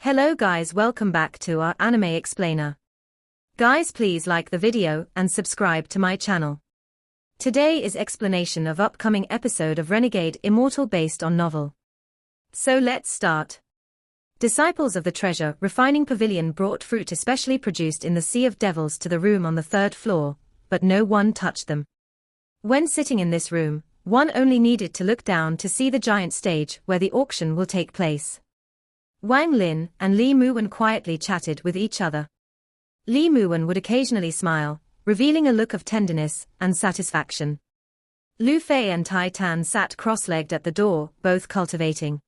Hello guys, welcome back to our anime explainer. Guys, please like the video and subscribe to my channel. Today is explanation of upcoming episode of Renegade Immortal based on novel. So let's start. Disciples of the treasure refining pavilion brought fruit especially produced in the Sea of Devils to the room on the 3rd floor, but no one touched them. When sitting in this room, one only needed to look down to see the giant stage where the auction will take place. Wang Lin and Li Muwen quietly chatted with each other. Li Muwen would occasionally smile, revealing a look of tenderness and satisfaction. Lu Fei and Tai Tan sat cross-legged at the door, both cultivating.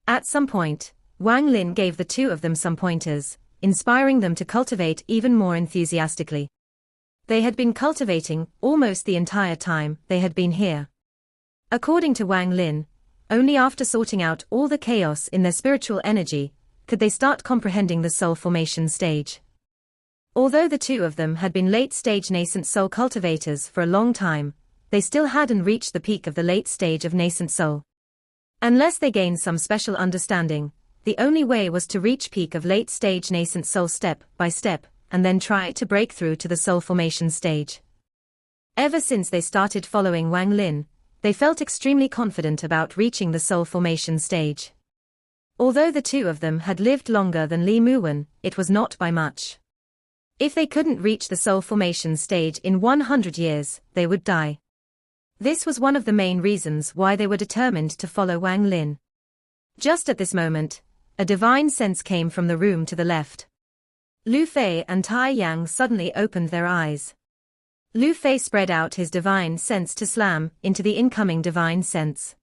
At some point, Wang Lin gave the two of them some pointers, inspiring them to cultivate even more enthusiastically. They had been cultivating almost the entire time they had been here. According to Wang Lin, only after sorting out all the chaos in their spiritual energy could they start comprehending the soul formation stage. Although the two of them had been late-stage nascent soul cultivators for a long time, they still hadn't reached the peak of the late stage of nascent soul. Unless they gained some special understanding, the only way was to reach peak of late-stage nascent soul step by step, and then try to break through to the soul formation stage. Ever since they started following Wang Lin, they felt extremely confident about reaching the soul formation stage. Although the two of them had lived longer than Li Muwen, it was not by much. If they couldn't reach the soul formation stage in 100 years, they would die. This was one of the main reasons why they were determined to follow Wang Lin. Just at this moment, a divine sense came from the room to the left. Lu Fei and Tai Yang suddenly opened their eyes. Lu Fei spread out his divine sense to slam into the incoming divine sense.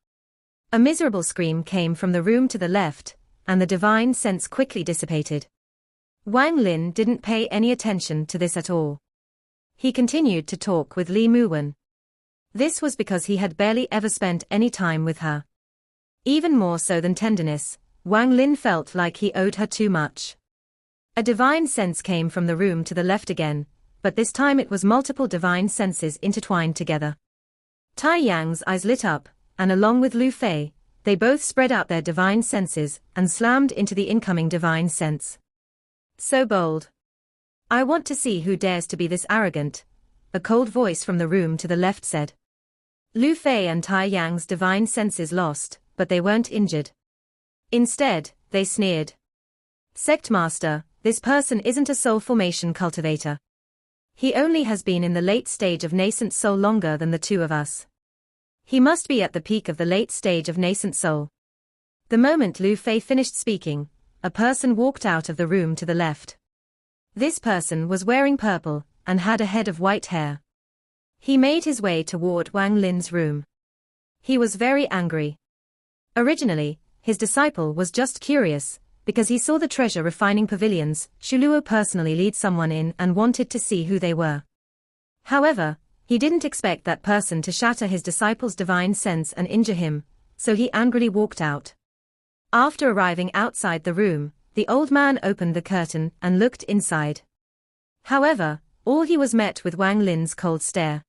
A miserable scream came from the room to the left, and the divine sense quickly dissipated. Wang Lin didn't pay any attention to this at all. He continued to talk with Li Muwen. This was because he had barely ever spent any time with her. Even more so than tenderness, Wang Lin felt like he owed her too much. A divine sense came from the room to the left again, but this time it was multiple divine senses intertwined together. Tai Yang's eyes lit up, and along with Lu Fei, they both spread out their divine senses and slammed into the incoming divine sense. So bold. I want to see who dares to be this arrogant, a cold voice from the room to the left said. Lu Fei and Tai Yang's divine senses lost, but they weren't injured. Instead, they sneered. Sect Master, this person isn't a soul formation cultivator. He only has been in the late stage of nascent soul longer than the two of us. He must be at the peak of the late stage of nascent soul. The moment Lu Fei finished speaking, a person walked out of the room to the left. This person was wearing purple, and had a head of white hair. He made his way toward Wang Lin's room. He was very angry. Originally, his disciple was just curious, because he saw the treasure refining pavilions, Shuluo personally lead someone in and wanted to see who they were. However, he didn't expect that person to shatter his disciple's divine sense and injure him, so he angrily walked out. After arriving outside the room, the old man opened the curtain and looked inside. However, all he was met with Wang Lin's cold stare.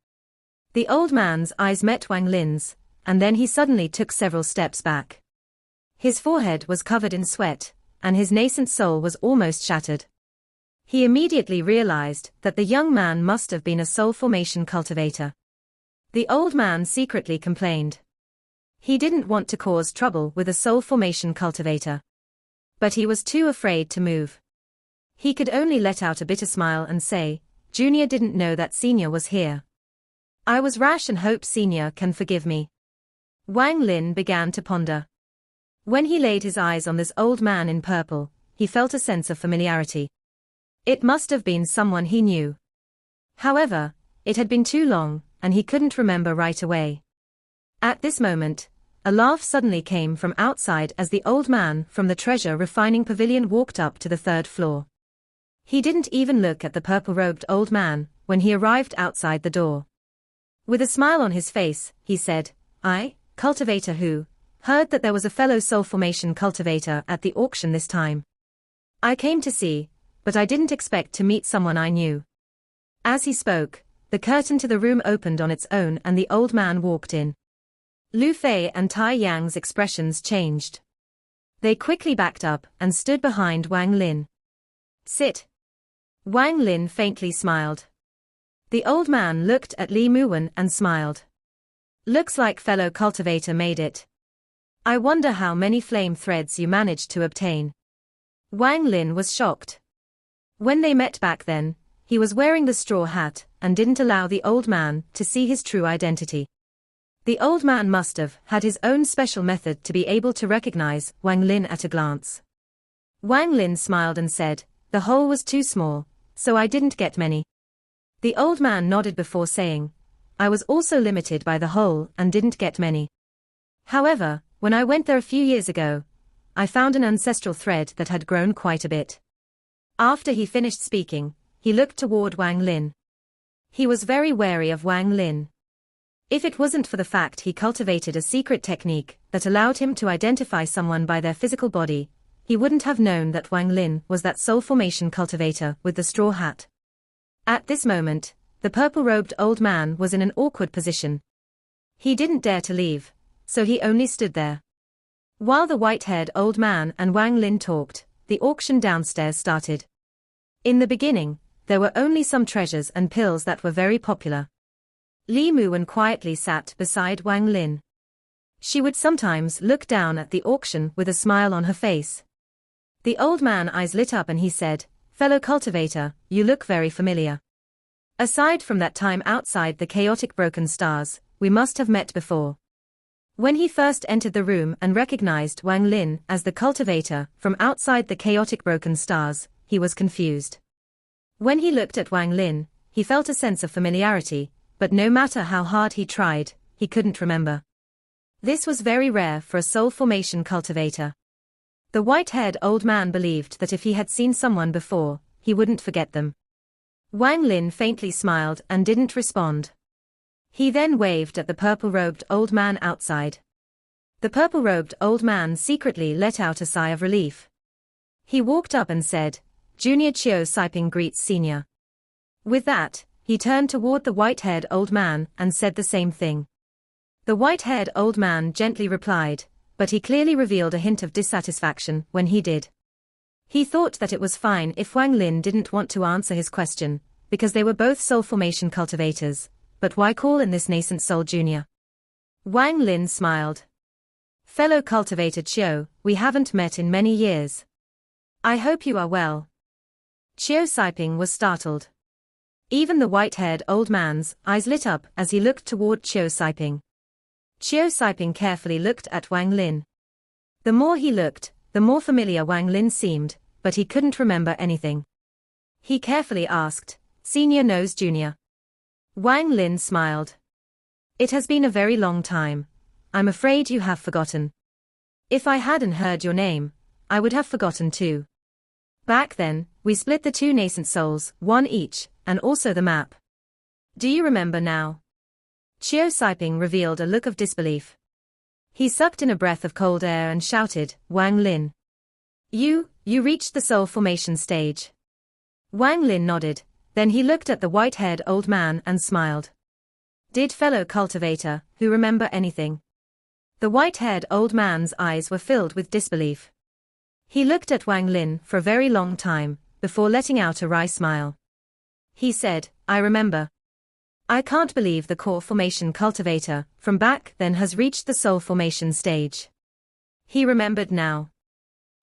The old man's eyes met Wang Lin's, and then he suddenly took several steps back. His forehead was covered in sweat, and his nascent soul was almost shattered. He immediately realized that the young man must have been a soul formation cultivator. The old man secretly complained. He didn't want to cause trouble with a soul formation cultivator. But he was too afraid to move. He could only let out a bitter smile and say, Junior didn't know that Senior was here. I was rash and hope Senior can forgive me. Wang Lin began to ponder. When he laid his eyes on this old man in purple, he felt a sense of familiarity. It must have been someone he knew. However, it had been too long, and he couldn't remember right away. At this moment, a laugh suddenly came from outside as the old man from the treasure refining pavilion walked up to the 3rd floor. He didn't even look at the purple-robed old man when he arrived outside the door. With a smile on his face, he said, I, cultivator who, heard that there was a fellow soul formation cultivator at the auction this time. I came to see, but I didn't expect to meet someone I knew. As he spoke, the curtain to the room opened on its own and the old man walked in. Lu Fei and Tai Yang's expressions changed. They quickly backed up and stood behind Wang Lin. Sit. Wang Lin faintly smiled. The old man looked at Li Muwen and smiled. Looks like fellow cultivator made it. I wonder how many flame threads you managed to obtain. Wang Lin was shocked. When they met back then, he was wearing the straw hat and didn't allow the old man to see his true identity. The old man must have had his own special method to be able to recognize Wang Lin at a glance. Wang Lin smiled and said, "The hole was too small, so I didn't get many." The old man nodded before saying, "I was also limited by the hole and didn't get many. However, when I went there a few years ago, I found an ancestral thread that had grown quite a bit." After he finished speaking, he looked toward Wang Lin. He was very wary of Wang Lin. If it wasn't for the fact he cultivated a secret technique that allowed him to identify someone by their physical body, he wouldn't have known that Wang Lin was that soul formation cultivator with the straw hat. At this moment, the purple-robed old man was in an awkward position. He didn't dare to leave, so he only stood there. While the white-haired old man and Wang Lin talked, the auction downstairs started. In the beginning, there were only some treasures and pills that were very popular. Li Muwen quietly sat beside Wang Lin. She would sometimes look down at the auction with a smile on her face. The old man's eyes lit up and he said, "Fellow cultivator, you look very familiar. Aside from that time outside the chaotic broken stars, we must have met before." When he first entered the room and recognized Wang Lin as the cultivator from outside the chaotic broken stars, he was confused. When he looked at Wang Lin, he felt a sense of familiarity, but no matter how hard he tried, he couldn't remember. This was very rare for a soul formation cultivator. The white-haired old man believed that if he had seen someone before, he wouldn't forget them. Wang Lin faintly smiled and didn't respond. He then waved at the purple-robed old man outside. The purple-robed old man secretly let out a sigh of relief. He walked up and said, "Junior Chiu Siping greets Senior." With that, he turned toward the white-haired old man and said the same thing. The white-haired old man gently replied, but he clearly revealed a hint of dissatisfaction when he did. He thought that it was fine if Wang Lin didn't want to answer his question, because they were both soul formation cultivators, but why call in this nascent soul junior? Wang Lin smiled. "Fellow cultivator Chiu, we haven't met in many years. I hope you are well." Chiu Siping was startled. Even the white-haired old man's eyes lit up as he looked toward Chiu Siping. Chiu Siping carefully looked at Wang Lin. The more he looked, the more familiar Wang Lin seemed, but he couldn't remember anything. He carefully asked, "Senior knows Junior?" Wang Lin smiled. "It has been a very long time. I'm afraid you have forgotten. If I hadn't heard your name, I would have forgotten too. Back then, we split the two nascent souls, one each, and also the map. Do you remember now?" Chiu Siping revealed a look of disbelief. He sucked in a breath of cold air and shouted, "Wang Lin. You reached the soul formation stage." Wang Lin nodded, then he looked at the white-haired old man and smiled. "Did fellow cultivator, who remember anything?" The white-haired old man's eyes were filled with disbelief. He looked at Wang Lin for a very long time, before letting out a wry smile. He said, "I remember. I can't believe the core formation cultivator from back then has reached the soul formation stage." He remembered now.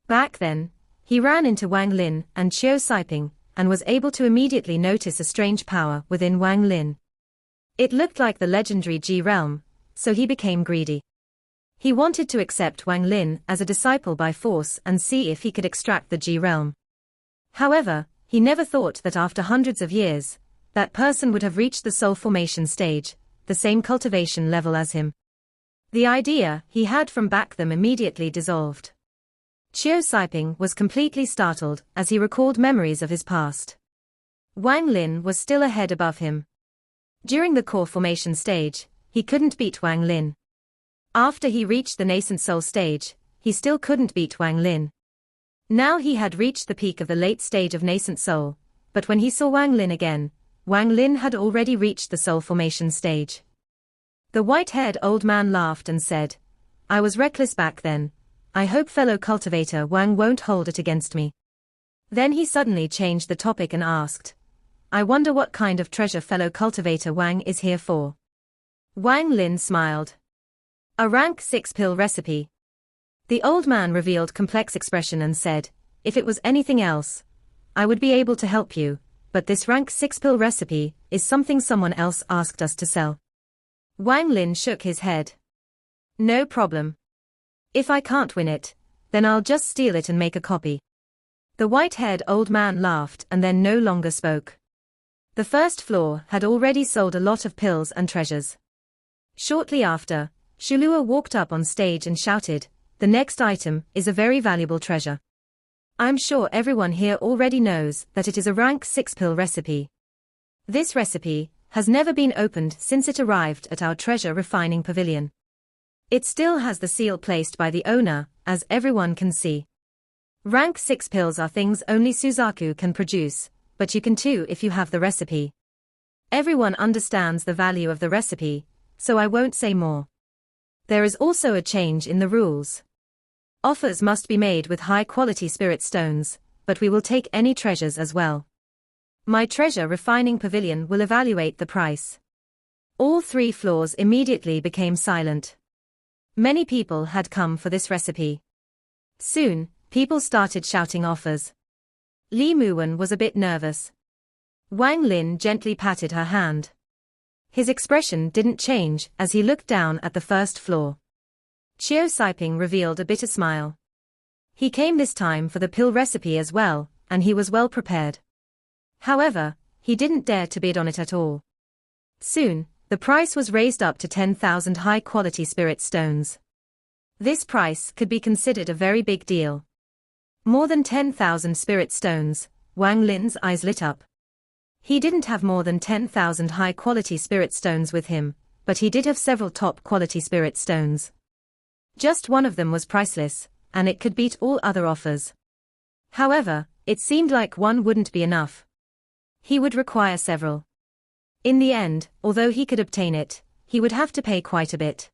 Back then, he ran into Wang Lin and Chiu Siping, and was able to immediately notice a strange power within Wang Lin. It looked like the legendary G realm, so he became greedy. He wanted to accept Wang Lin as a disciple by force and see if he could extract the G realm. However, he never thought that after hundreds of years, that person would have reached the soul formation stage, the same cultivation level as him. The idea he had from back then immediately dissolved. Chiu Siping was completely startled as he recalled memories of his past. Wang Lin was still a head above him. During the core formation stage, he couldn't beat Wang Lin. After he reached the nascent soul stage, he still couldn't beat Wang Lin. Now he had reached the peak of the late stage of nascent soul, but when he saw Wang Lin again, Wang Lin had already reached the soul formation stage. The white-haired old man laughed and said, "I was reckless back then. I hope fellow cultivator Wang won't hold it against me. Then he suddenly changed the topic and asked, I wonder what kind of treasure fellow cultivator Wang is here for. Wang Lin smiled. A rank 6 pill recipe. The old man revealed complex expression and said, if it was anything else, I would be able to help you, but this rank 6 pill recipe is something someone else asked us to sell. Wang Lin shook his head. No problem. If I can't win it, then I'll just steal it and make a copy. The white-haired old man laughed and then no longer spoke. The first floor had already sold a lot of pills and treasures. Shortly after, Shulua walked up on stage and shouted, the next item is a very valuable treasure. I'm sure everyone here already knows that it is a rank 6 pill recipe. This recipe has never been opened since it arrived at our treasure refining pavilion. It still has the seal placed by the owner, as everyone can see. Rank 6 pills are things only Suzaku can produce, but you can too if you have the recipe. Everyone understands the value of the recipe, so I won't say more. There is also a change in the rules. Offers must be made with high-quality spirit stones, but we will take any treasures as well. My treasure refining pavilion will evaluate the price. All 3 floors immediately became silent. Many people had come for this recipe. Soon, people started shouting offers. Li Muwen was a bit nervous. Wang Lin gently patted her hand. His expression didn't change as he looked down at the first floor. Chiu Saiping revealed a bitter smile. He came this time for the pill recipe as well, and he was well prepared. However, he didn't dare to bid on it at all. Soon, the price was raised up to 10,000 high-quality spirit stones. This price could be considered a very big deal. More than 10,000 spirit stones. Wang Lin's eyes lit up. He didn't have more than 10,000 high-quality spirit stones with him, but he did have several top-quality spirit stones. Just one of them was priceless, and it could beat all other offers. However, it seemed like one wouldn't be enough. He would require several. In the end, although he could obtain it, he would have to pay quite a bit.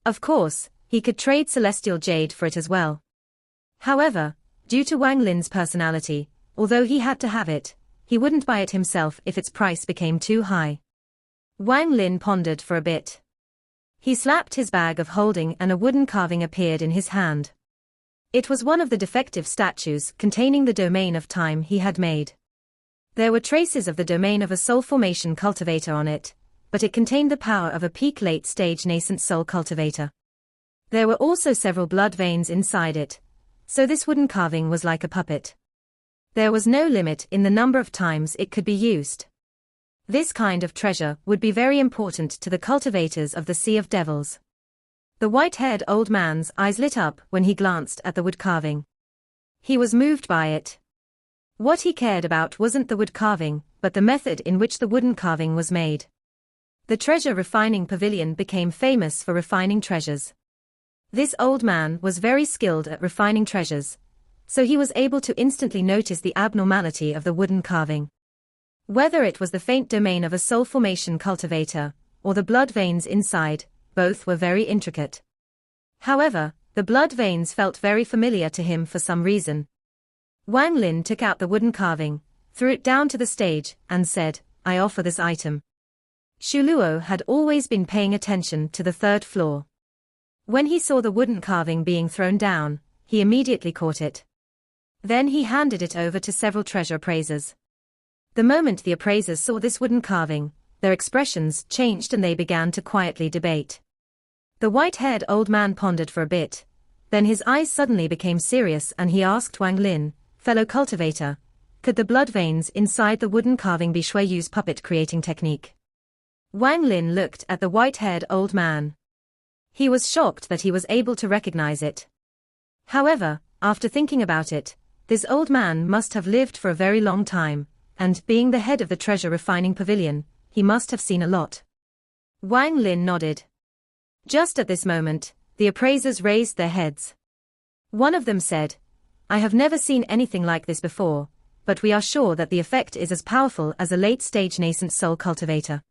Of course, he could trade celestial jade for it as well. However, due to Wang Lin's personality, although he had to have it, he wouldn't buy it himself if its price became too high. Wang Lin pondered for a bit. He slapped his bag of holding and a wooden carving appeared in his hand. It was one of the defective statues containing the domain of time he had made. There were traces of the domain of a soul formation cultivator on it, but it contained the power of a peak late-stage nascent soul cultivator. There were also several blood veins inside it, so this wooden carving was like a puppet. There was no limit in the number of times it could be used. This kind of treasure would be very important to the cultivators of the Sea of Devils. The white-haired old man's eyes lit up when he glanced at the wood carving. He was moved by it. What he cared about wasn't the wood carving, but the method in which the wooden carving was made. The treasure refining pavilion became famous for refining treasures. This old man was very skilled at refining treasures, so he was able to instantly notice the abnormality of the wooden carving. Whether it was the faint domain of a soul formation cultivator, or the blood veins inside, both were very intricate. However, the blood veins felt very familiar to him for some reason. Wang Lin took out the wooden carving, threw it down to the stage, and said, I offer this item. Shuluo had always been paying attention to the 3rd floor. When he saw the wooden carving being thrown down, he immediately caught it. Then he handed it over to several treasure appraisers. The moment the appraisers saw this wooden carving, their expressions changed and they began to quietly debate. The white-haired old man pondered for a bit, then his eyes suddenly became serious and he asked Wang Lin, fellow cultivator, could the blood veins inside the wooden carving be Shui Yu's puppet creating technique? Wang Lin looked at the white-haired old man. He was shocked that he was able to recognize it. However, after thinking about it, this old man must have lived for a very long time, and, being the head of the treasure refining pavilion, he must have seen a lot. Wang Lin nodded. Just at this moment, the appraisers raised their heads. One of them said, I have never seen anything like this before, but we are sure that the effect is as powerful as a late-stage nascent soul cultivator.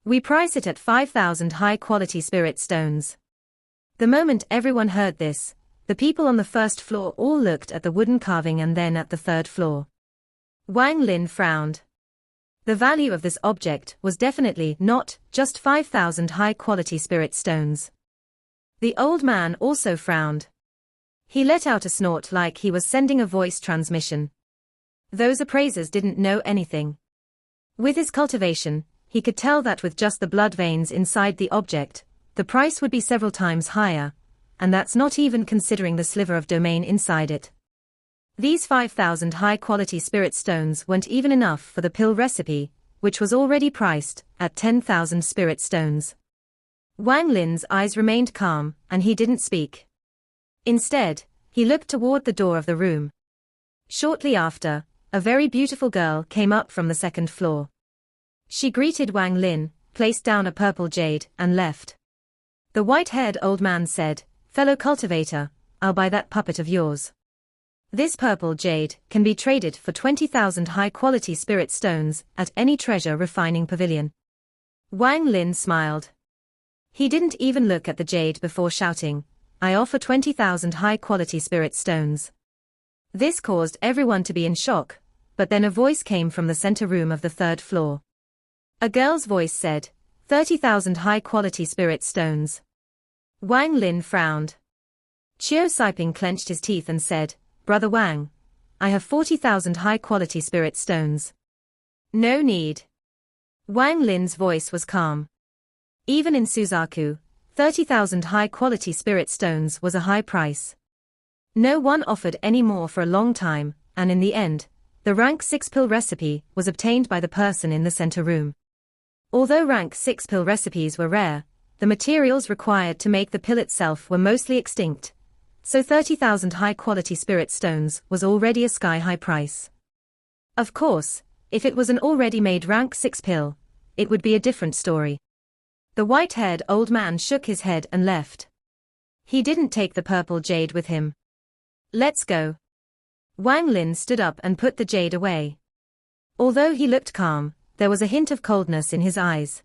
We price it at 5,000 high-quality spirit stones. The moment everyone heard this, The people on the first floor all looked at the wooden carving and then at the third floor. Wang Lin frowned. The value of this object was definitely not just 5,000 high-quality spirit stones. The old man also frowned. He let out a snort like he was sending a voice transmission. Those appraisers didn't know anything. With his cultivation, he could tell that with just the blood veins inside the object, the price would be several times higher, and that's not even considering the sliver of domain inside it. These 5,000 high-quality spirit stones weren't even enough for the pill recipe, which was already priced at 10,000 spirit stones. Wang Lin's eyes remained calm, and he didn't speak. Instead, he looked toward the door of the room. Shortly after, a very beautiful girl came up from the second floor. She greeted Wang Lin, placed down a purple jade, and left. The white-haired old man said, "Fellow cultivator, I'll buy that puppet of yours. This purple jade can be traded for 20,000 high-quality spirit stones at any treasure refining pavilion." Wang Lin smiled. He didn't even look at the jade before shouting, "I offer 20,000 high-quality spirit stones." This caused everyone to be in shock, but then a voice came from the center room of the third floor. A girl's voice said, 30,000 high-quality spirit stones. Wang Lin frowned. Chiu Siping clenched his teeth and said, "Brother Wang, I have 40,000 high-quality spirit stones." "No need." Wang Lin's voice was calm. Even in Suzaku, 30,000 high-quality spirit stones was a high price. No one offered any more for a long time, and in the end, the rank 6 pill recipe was obtained by the person in the center room. Although rank 6 pill recipes were rare, the materials required to make the pill itself were mostly extinct, so 30,000 high-quality spirit stones was already a sky-high price. Of course, if it was an already made rank 6 pill, it would be a different story. The white-haired old man shook his head and left. He didn't take the purple jade with him. "Let's go." Wang Lin stood up and put the jade away. Although he looked calm, there was a hint of coldness in his eyes.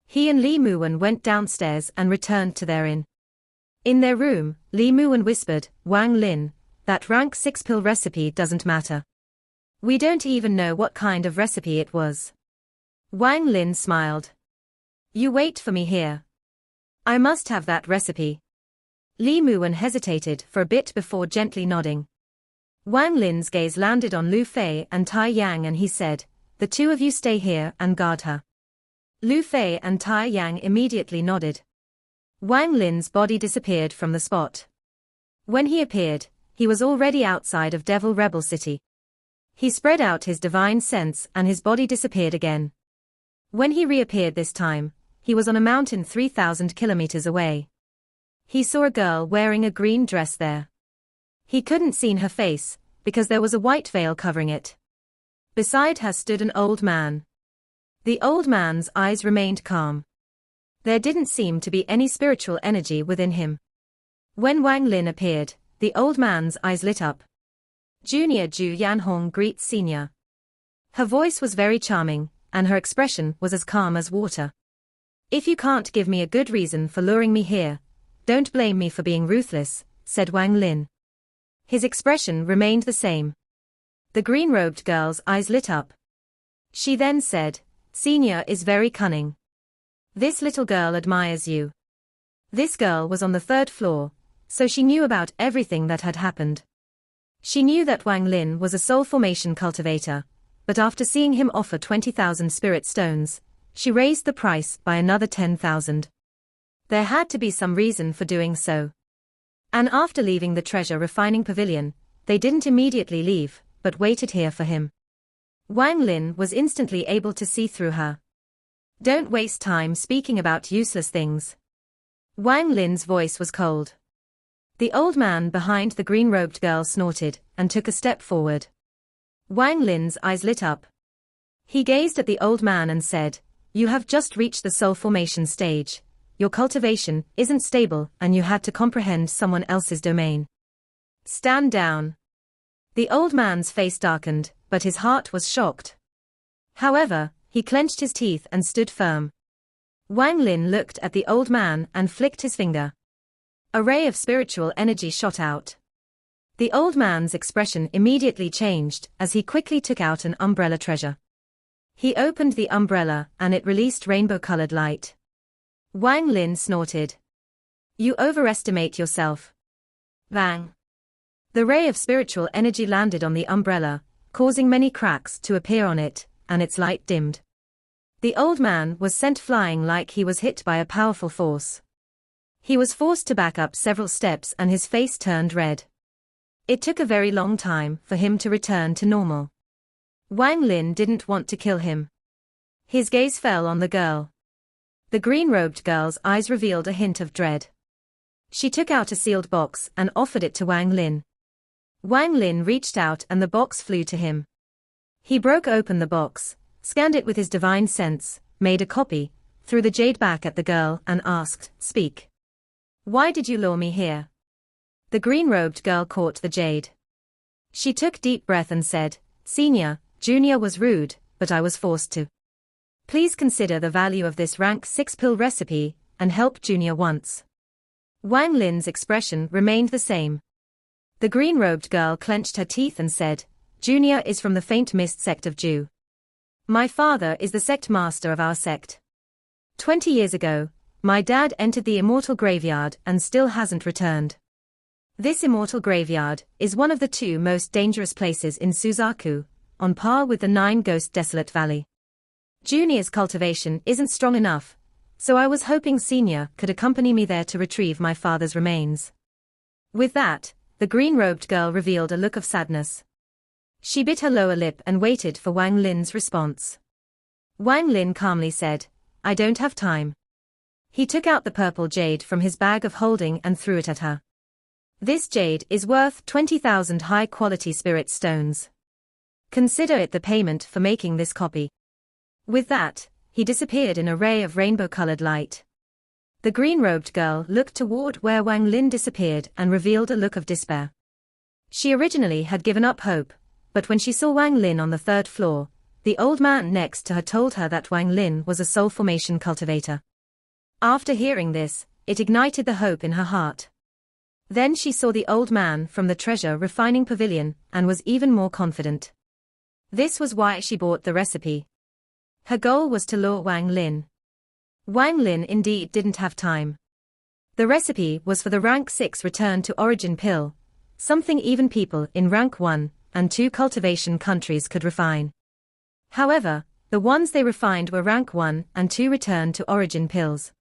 He and Li Muwen went downstairs and returned to their inn. In their room, Li Muwen whispered, "Wang Lin, that rank 6 pill recipe doesn't matter. We don't even know what kind of recipe it was." Wang Lin smiled. "You wait for me here. I must have that recipe." Li Muwen hesitated for a bit before gently nodding. Wang Lin's gaze landed on Lu Fei and Tai Yang and he said, "The two of you stay here and guard her." Lu Fei and Tai Yang immediately nodded. Wang Lin's body disappeared from the spot. When he appeared, he was already outside of Devil Rebel City. He spread out his divine sense and his body disappeared again. When he reappeared this time, he was on a mountain 3,000 kilometers away. He saw a girl wearing a green dress there. He couldn't see her face, because there was a white veil covering it. Beside her stood an old man. The old man's eyes remained calm. There didn't seem to be any spiritual energy within him. When Wang Lin appeared, the old man's eyes lit up. "Junior Ju Yanhong greets Senior." Her voice was very charming, and her expression was as calm as water. "If you can't give me a good reason for luring me here, don't blame me for being ruthless," said Wang Lin. His expression remained the same. The green-robed girl's eyes lit up. She then said, "Senior is very cunning. This little girl admires you." This girl was on the third floor, so she knew about everything that had happened. She knew that Wang Lin was a soul formation cultivator, but after seeing him offer 20,000 spirit stones, she raised the price by another 10,000. There had to be some reason for doing so. And after leaving the treasure refining pavilion, they didn't immediately leave, but waited here for him. Wang Lin was instantly able to see through her. "Don't waste time speaking about useless things." Wang Lin's voice was cold. The old man behind the green-robed girl snorted, and took a step forward. Wang Lin's eyes lit up. He gazed at the old man and said, "You have just reached the soul formation stage. Your cultivation isn't stable and you had to comprehend someone else's domain. Stand down." The old man's face darkened, but his heart was shocked. However, he clenched his teeth and stood firm. Wang Lin looked at the old man and flicked his finger. A ray of spiritual energy shot out. The old man's expression immediately changed as he quickly took out an umbrella treasure. He opened the umbrella and it released rainbow-colored light. Wang Lin snorted. "You overestimate yourself." Bang! The ray of spiritual energy landed on the umbrella, causing many cracks to appear on it, and its light dimmed. The old man was sent flying like he was hit by a powerful force. He was forced to back up several steps and his face turned red. It took a very long time for him to return to normal. Wang Lin didn't want to kill him. His gaze fell on the girl. The green-robed girl's eyes revealed a hint of dread. She took out a sealed box and offered it to Wang Lin. Wang Lin reached out and the box flew to him. He broke open the box, scanned it with his divine sense, made a copy, threw the jade back at the girl and asked, "Speak. Why did you lure me here?" The green-robed girl caught the jade. She took deep breath and said, "Senior, Junior was rude, but I was forced to. Please consider the value of this rank 6 pill recipe, and help Junior once." Wang Lin's expression remained the same. The green-robed girl clenched her teeth and said, "Junior is from the Faint Mist sect of Jew. My father is the sect master of our sect. 20 years ago, my dad entered the immortal graveyard and still hasn't returned. This immortal graveyard is one of the 2 most dangerous places in Suzaku, on par with the 9-ghost desolate valley. Junior's cultivation isn't strong enough, so I was hoping Senior could accompany me there to retrieve my father's remains." With that, the green-robed girl revealed a look of sadness. She bit her lower lip and waited for Wang Lin's response. Wang Lin calmly said, "I don't have time." He took out the purple jade from his bag of holding and threw it at her. "This jade is worth 20,000 high-quality spirit stones. Consider it the payment for making this copy." With that, he disappeared in a ray of rainbow-colored light. The green-robed girl looked toward where Wang Lin disappeared and revealed a look of despair. She originally had given up hope, but when she saw Wang Lin on the 3rd floor, the old man next to her told her that Wang Lin was a soul formation cultivator. After hearing this, it ignited the hope in her heart. Then she saw the old man from the treasure refining pavilion and was even more confident. This was why she bought the recipe. Her goal was to lure Wang Lin. Wang Lin indeed didn't have time. The recipe was for the rank 6 return to origin pill, something even people in rank 1 and 2 cultivation countries could refine. However, the ones they refined were rank 1 and 2 return to origin pills.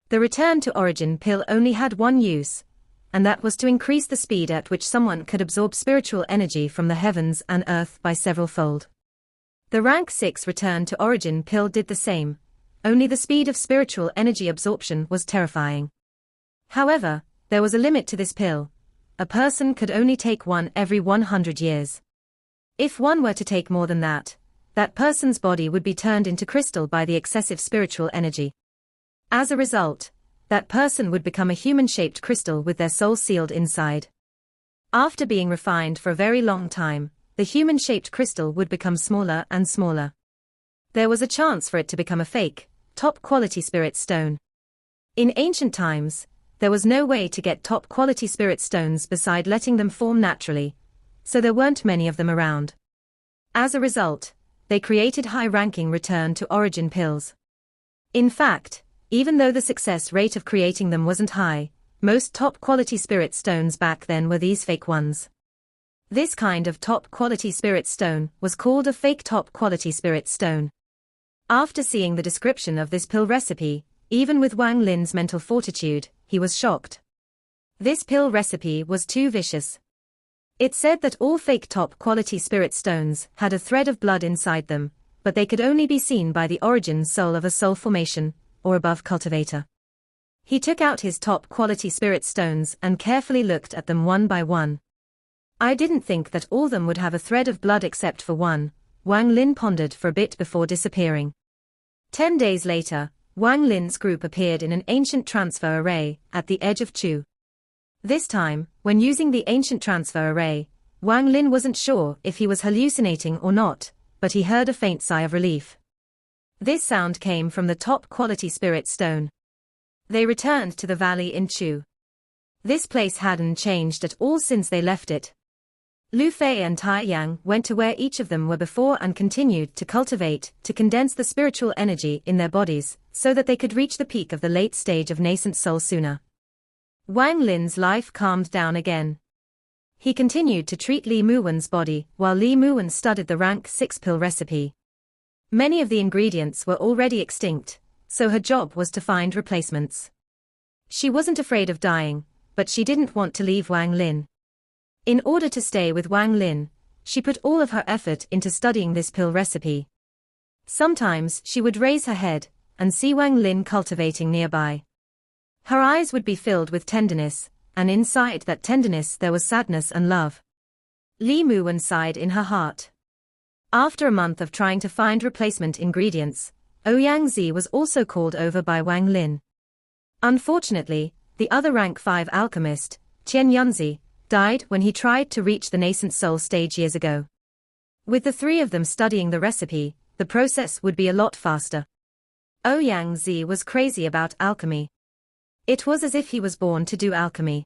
The return to origin pill only had one use, and that was to increase the speed at which someone could absorb spiritual energy from the heavens and earth by several fold. The rank 6 return to origin pill did the same, only the speed of spiritual energy absorption was terrifying. However, there was a limit to this pill. A person could only take one every 100 years. If one were to take more than that, that person's body would be turned into crystal by the excessive spiritual energy. As a result, that person would become a human-shaped crystal with their soul sealed inside. After being refined for a very long time, the human-shaped crystal would become smaller and smaller. There was a chance for it to become a fake, top-quality spirit stone. In ancient times, there was no way to get top-quality spirit stones beside letting them form naturally, so there weren't many of them around. As a result, they created high-ranking return to origin pills. In fact, even though the success rate of creating them wasn't high, most top-quality spirit stones back then were these fake ones. This kind of top-quality spirit stone was called a fake top-quality spirit stone. After seeing the description of this pill recipe, even with Wang Lin's mental fortitude, he was shocked. This pill recipe was too vicious. It said that all fake top-quality spirit stones had a thread of blood inside them, but they could only be seen by the origin soul of a soul formation, or above cultivator. He took out his top-quality spirit stones and carefully looked at them one by one. "I didn't think that all them would have a thread of blood except for one," Wang Lin pondered for a bit before disappearing. 10 days later, Wang Lin's group appeared in an ancient transfer array at the edge of Chu. This time, when using the ancient transfer array, Wang Lin wasn't sure if he was hallucinating or not, but he heard a faint sigh of relief. This sound came from the top-quality spirit stone. They returned to the valley in Chu. This place hadn't changed at all since they left it. Lu Fei and Tai Yang went to where each of them were before and continued to cultivate, to condense the spiritual energy in their bodies, so that they could reach the peak of the late stage of nascent soul sooner. Wang Lin's life calmed down again. He continued to treat Li Muwen's body, while Li Muwen studied the rank 6 pill recipe. Many of the ingredients were already extinct, so her job was to find replacements. She wasn't afraid of dying, but she didn't want to leave Wang Lin. In order to stay with Wang Lin, she put all of her effort into studying this pill recipe. Sometimes she would raise her head and see Wang Lin cultivating nearby. Her eyes would be filled with tenderness, and inside that tenderness there was sadness and love. Li Muwen sighed in her heart. After a month of trying to find replacement ingredients, Ouyang Zi was also called over by Wang Lin. Unfortunately, the other rank 5 alchemist, Tian Yunzi, died when he tried to reach the nascent soul stage years ago. With the three of them studying the recipe, the process would be a lot faster. Ouyang Zi was crazy about alchemy. It was as if he was born to do alchemy.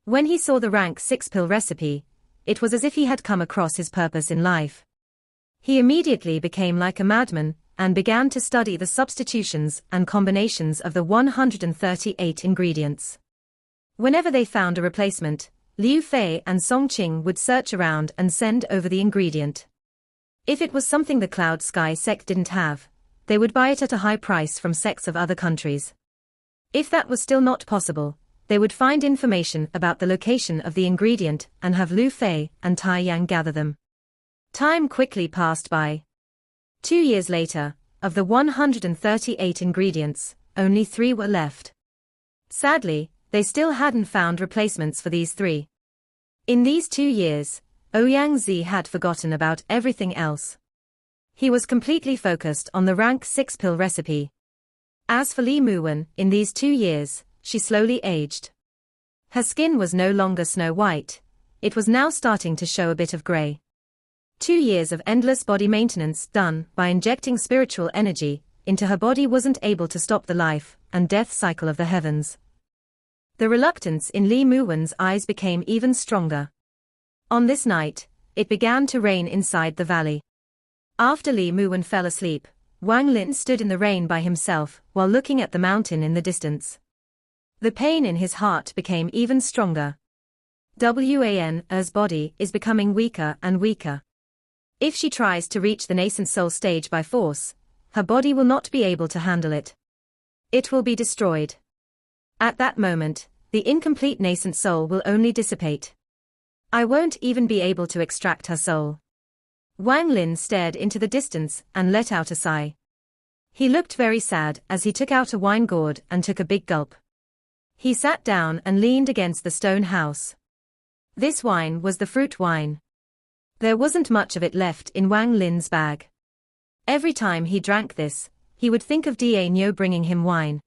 When he saw the rank 6 pill recipe, it was as if he had come across his purpose in life. He immediately became like a madman, and began to study the substitutions and combinations of the 138 ingredients. Whenever they found a replacement, Liu Fei and Song Qing would search around and send over the ingredient. If it was something the Cloud Sky sect didn't have, they would buy it at a high price from sects of other countries. If that was still not possible, they would find information about the location of the ingredient and have Lu Fei and Tai Yang gather them. Time quickly passed by. 2 years later, of the 138 ingredients, only 3 were left. Sadly, they still hadn't found replacements for these 3. In these 2 years, Ouyang Zi had forgotten about everything else. He was completely focused on the rank 6 pill recipe. As for Li Muwen, in these 2 years, she slowly aged. Her skin was no longer snow white, it was now starting to show a bit of grey. 2 years of endless body maintenance done by injecting spiritual energy into her body wasn't able to stop the life and death cycle of the heavens. The reluctance in Li Muwen's eyes became even stronger. On this night, it began to rain inside the valley. After Li Muwen fell asleep, Wang Lin stood in the rain by himself while looking at the mountain in the distance. The pain in his heart became even stronger. Wan's body is becoming weaker and weaker. If she tries to reach the nascent soul stage by force, her body will not be able to handle it. It will be destroyed. At that moment, the incomplete nascent soul will only dissipate. I won't even be able to extract her soul. Wang Lin stared into the distance and let out a sigh. He looked very sad as he took out a wine gourd and took a big gulp. He sat down and leaned against the stone house. This wine was the fruit wine. There wasn't much of it left in Wang Lin's bag. Every time he drank this, he would think of Da Nyo bringing him wine.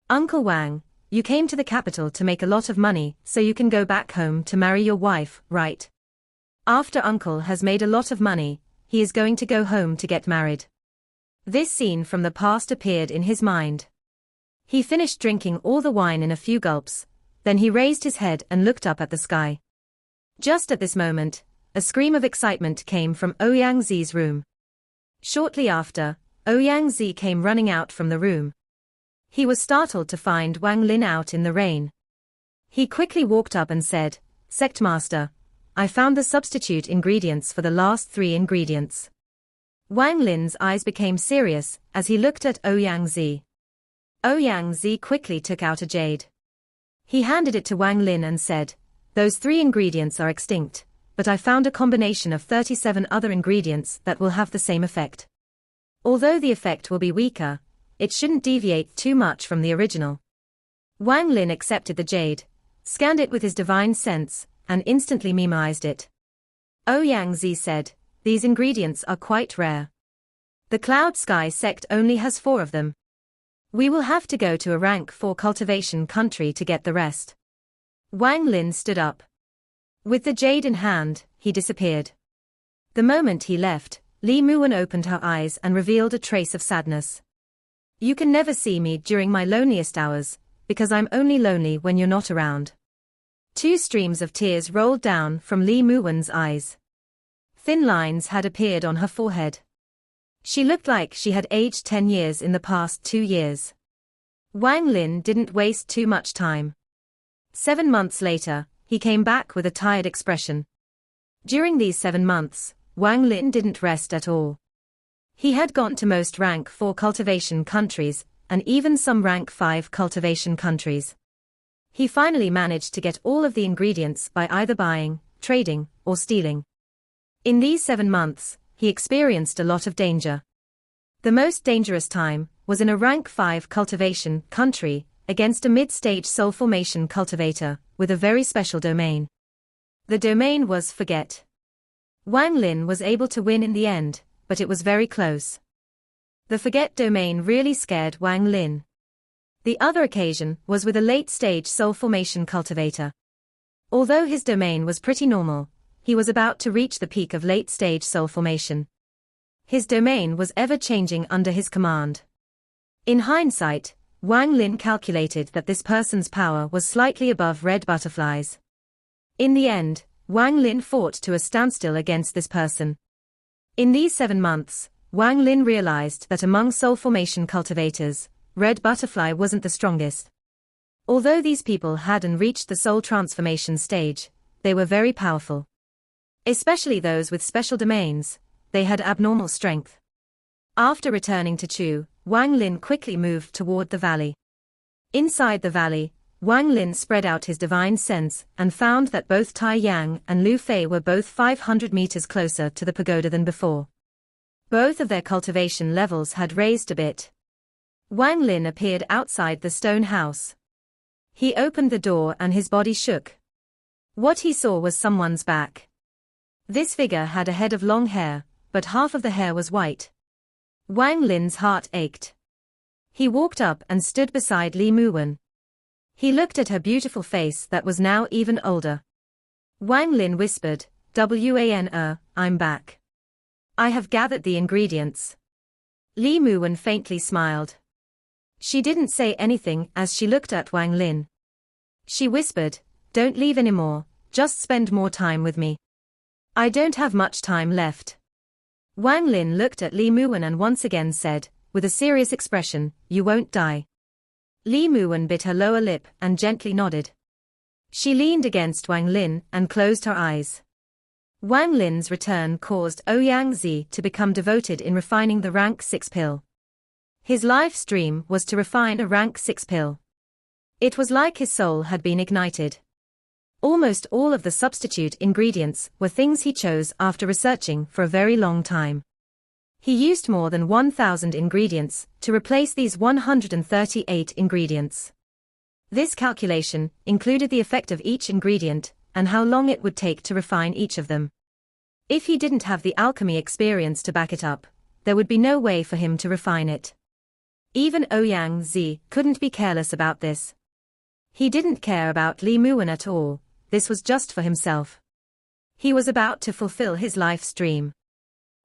Uncle Wang, you came to the capital to make a lot of money so you can go back home to marry your wife, right? After Uncle has made a lot of money, he is going to go home to get married. This scene from the past appeared in his mind. He finished drinking all the wine in a few gulps, then he raised his head and looked up at the sky. Just at this moment, a scream of excitement came from Ouyang Zi's room. Shortly after, Ouyang Zi came running out from the room. He was startled to find Wang Lin out in the rain. He quickly walked up and said, "Sectmaster, I found the substitute ingredients for the last 3 ingredients." Wang Lin's eyes became serious as he looked at Ouyang Zi. Ouyang Zi quickly took out a jade. He handed it to Wang Lin and said, "Those 3 ingredients are extinct, but I found a combination of 37 other ingredients that will have the same effect. Although the effect will be weaker, it shouldn't deviate too much from the original." Wang Lin accepted the jade, scanned it with his divine sense, and instantly memorized it. Ouyang Zi said, "These ingredients are quite rare. The Cloud Sky sect only has 4 of them. We will have to go to a rank 4 cultivation country to get the rest." Wang Lin stood up. With the jade in hand, he disappeared. The moment he left, Li Muwen opened her eyes and revealed a trace of sadness. "You can never see me during my loneliest hours, because I'm only lonely when you're not around." Two streams of tears rolled down from Li Muwen's eyes. Thin lines had appeared on her forehead. She looked like she had aged 10 years in the past 2 years. Wang Lin didn't waste too much time. 7 months later, he came back with a tired expression. During these 7 months, Wang Lin didn't rest at all. He had gone to most rank 4 cultivation countries, and even some rank 5 cultivation countries. He finally managed to get all of the ingredients by either buying, trading, or stealing. In these 7 months, he experienced a lot of danger. The most dangerous time was in a rank 5 cultivation country, against a mid-stage soul formation cultivator, with a very special domain. The domain was Forget. Wang Lin was able to win in the end, but it was very close. The Forget domain really scared Wang Lin. The other occasion was with a late-stage soul formation cultivator. Although his domain was pretty normal, he was about to reach the peak of late-stage soul formation. His domain was ever-changing under his command. In hindsight, Wang Lin calculated that this person's power was slightly above red butterflies. In the end, Wang Lin fought to a standstill against this person. In these 7 months, Wang Lin realized that among soul formation cultivators, red butterfly wasn't the strongest. Although these people hadn't reached the soul transformation stage, they were very powerful. Especially those with special domains, they had abnormal strength. After returning to Chu, Wang Lin quickly moved toward the valley. Inside the valley, Wang Lin spread out his divine sense and found that both Tai Yang and Lu Fei were both 500 meters closer to the pagoda than before. Both of their cultivation levels had raised a bit. Wang Lin appeared outside the stone house. He opened the door and his body shook. What he saw was someone's back. This figure had a head of long hair, but half of the hair was white. Wang Lin's heart ached. He walked up and stood beside Li Muwen. He looked at her beautiful face that was now even older. Wang Lin whispered, I'm back. I have gathered the ingredients. Li Muwen faintly smiled. She didn't say anything as she looked at Wang Lin. She whispered, don't leave anymore, just spend more time with me. I don't have much time left. Wang Lin looked at Li Muwen and once again said, with a serious expression, you won't die. Li Muwen bit her lower lip and gently nodded. She leaned against Wang Lin and closed her eyes. Wang Lin's return caused Ouyang Zi to become devoted in refining the rank 6 pill. His life's dream was to refine a rank 6 pill. It was like his soul had been ignited. Almost all of the substitute ingredients were things he chose after researching for a very long time. He used more than 1,000 ingredients to replace these 138 ingredients. This calculation included the effect of each ingredient and how long it would take to refine each of them. If he didn't have the alchemy experience to back it up, there would be no way for him to refine it. Even Ouyang Zi couldn't be careless about this. He didn't care about Li Muwen at all, this was just for himself. He was about to fulfill his life's dream.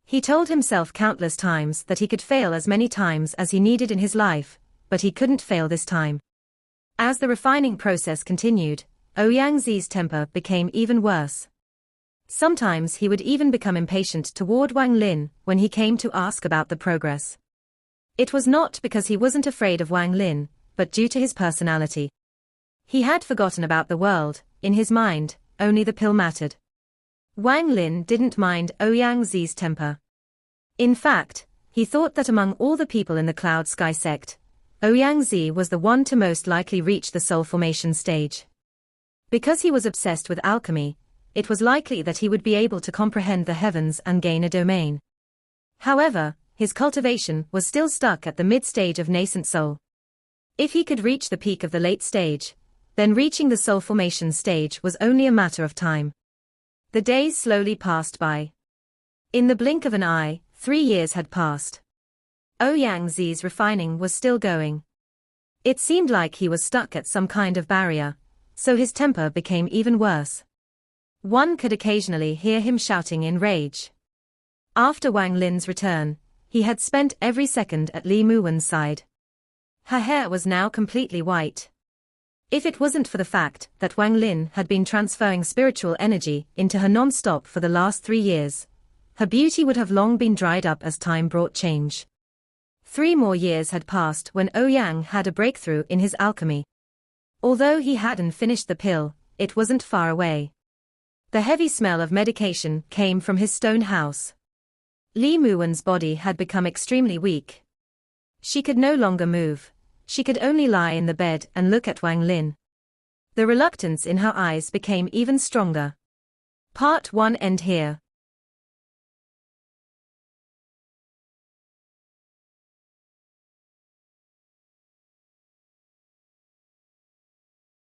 He told himself countless times that he could fail as many times as he needed in his life, but he couldn't fail this time. As the refining process continued, Ouyang Zi's temper became even worse. Sometimes he would even become impatient toward Wang Lin when he came to ask about the progress. It was not because he wasn't afraid of Wang Lin, but due to his personality. He had forgotten about the world, in his mind, only the pill mattered. Wang Lin didn't mind Ouyang Zi's temper. In fact, he thought that among all the people in the Cloud Sky sect, Ouyang Zi was the one to most likely reach the soul formation stage. Because he was obsessed with alchemy, it was likely that he would be able to comprehend the heavens and gain a domain. However, his cultivation was still stuck at the mid-stage of nascent soul. If he could reach the peak of the late stage, then reaching the soul formation stage was only a matter of time. The days slowly passed by. In the blink of an eye, 3 years had passed. Ouyang Zi's refining was still going. It seemed like he was stuck at some kind of barrier, so his temper became even worse. One could occasionally hear him shouting in rage. After Wang Lin's return, he had spent every second at Li Muwen's side. Her hair was now completely white. If it wasn't for the fact that Wang Lin had been transferring spiritual energy into her non-stop for the last 3 years, her beauty would have long been dried up as time brought change. 3 more years had passed when Ouyang had a breakthrough in his alchemy. Although he hadn't finished the pill, it wasn't far away. The heavy smell of medication came from his stone house. Li Muwen's body had become extremely weak. She could no longer move. She could only lie in the bed and look at Wang Lin. The reluctance in her eyes became even stronger. Part 1 end here.